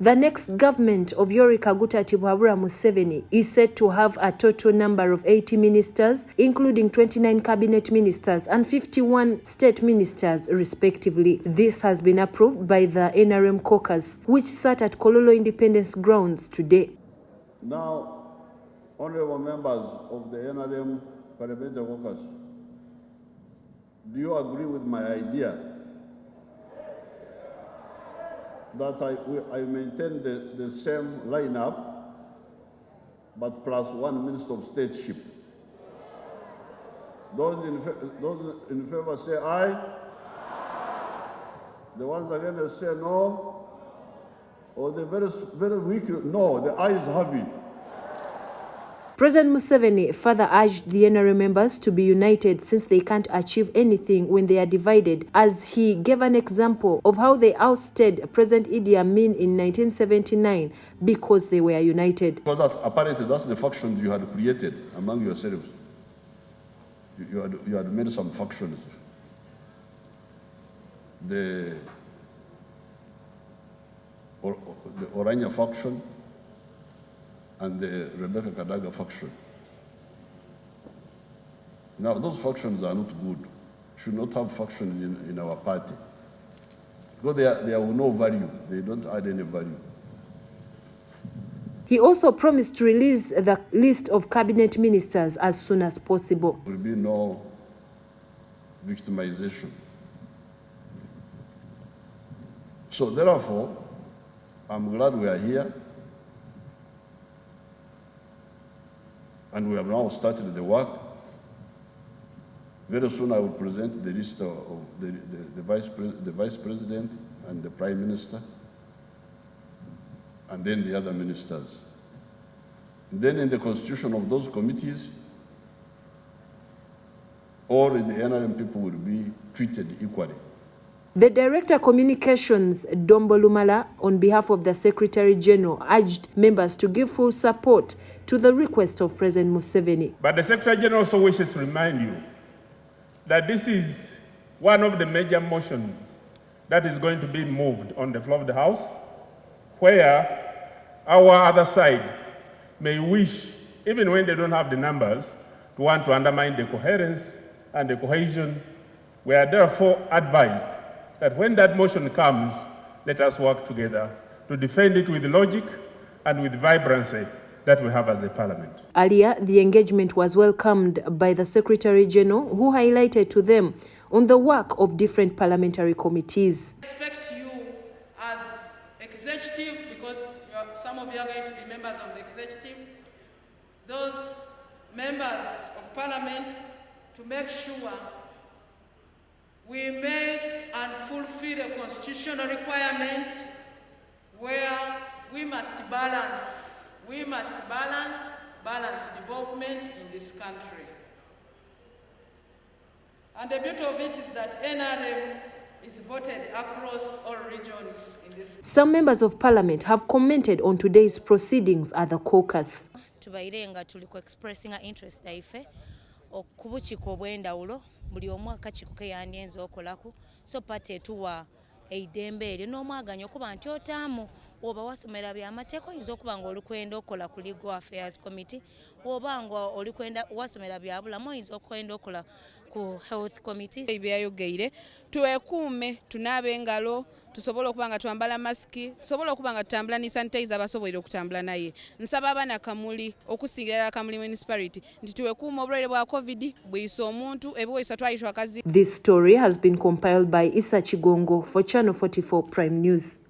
The next government of Yoweri Kaguta Museveni is said to have a total number of 80 ministers, including 29 cabinet ministers and 51 state ministers, respectively. This has been approved by the NRM caucus, which sat at Kololo Independence Grounds today. Now, honorable members of the NRM parliamentary caucus, do you agree with my idea that I maintain the same lineup, but plus one Minister of Stateship? Those in favor say aye. The ones against say no. Or the very weak, no, the ayes have it. President Museveni further urged the NRM members to be united since they can't achieve anything when they are divided, as he gave an example of how they ousted President Idi Amin in 1979 because they were united. Because that, apparently that's the factions you had created among yourselves. You had made some factions. The Orania faction and the Rebecca Kadaga faction. Now, those factions are not good. Should not have factions in our party. Because they are of no value. They don't add any value. He also promised to release the list of cabinet ministers as soon as possible. There will be no victimization. So therefore, I'm glad we are here. And we have now started the work. Very soon I will present the list of the vice president and the prime minister, and then the other ministers. And then in the constitution of those committees, all the NRM people will be treated equally. The Director Communications, Dombo Lumala, on behalf of the Secretary General, urged members to give full support to the request of President Museveni. But the Secretary General also wishes to remind you that this is one of the major motions that is going to be moved on the floor of the House, where our other side may wish, even when they don't have the numbers, to want to undermine the coherence and the cohesion. We are therefore advised that when that motion comes, let us work together to defend it with logic and with vibrancy that we have as a parliament. Earlier, the engagement was welcomed by the Secretary General, who highlighted to them on the work of different parliamentary committees. I expect you as executive, because some of you are going to be members of the executive, those members of parliament, to make sure we make and fulfill a constitutional requirement where we must balance development in this country. And the beauty of it is that NRM is voted across all regions in this country. Some members of parliament have commented on today's proceedings at the caucus. Tubairenga tuliko expressing our interest daife okubuchiko bwendawulo buli omwaka kikuke yanyenzo okolaku so pate tuwa eidembe eri n'omwaganyo okuba nti otaamu oba wasomera by'amateeko oyinza okuba nga oli kwenda okola ku Legal Affairs Committee, oba nga oli kwenda wasomera bya bulamu oyinza okwenda okola ku Health Committee. Ebyayogeire tuwekuume, tunaabe engalo, tusobole okuba nga twambala masiki, tusobole okuba nga tutambula ne sanitizer abasoboire okutambula naye. Nsaba abaana Kamuli okusingira Kamuli Municipality nti tuwekuume obulwaire bwa COVID bwisa omuntu ebiwisa twayitwa akazi. This story has been compiled by Isa Chigongo for Channel 44 Prime News.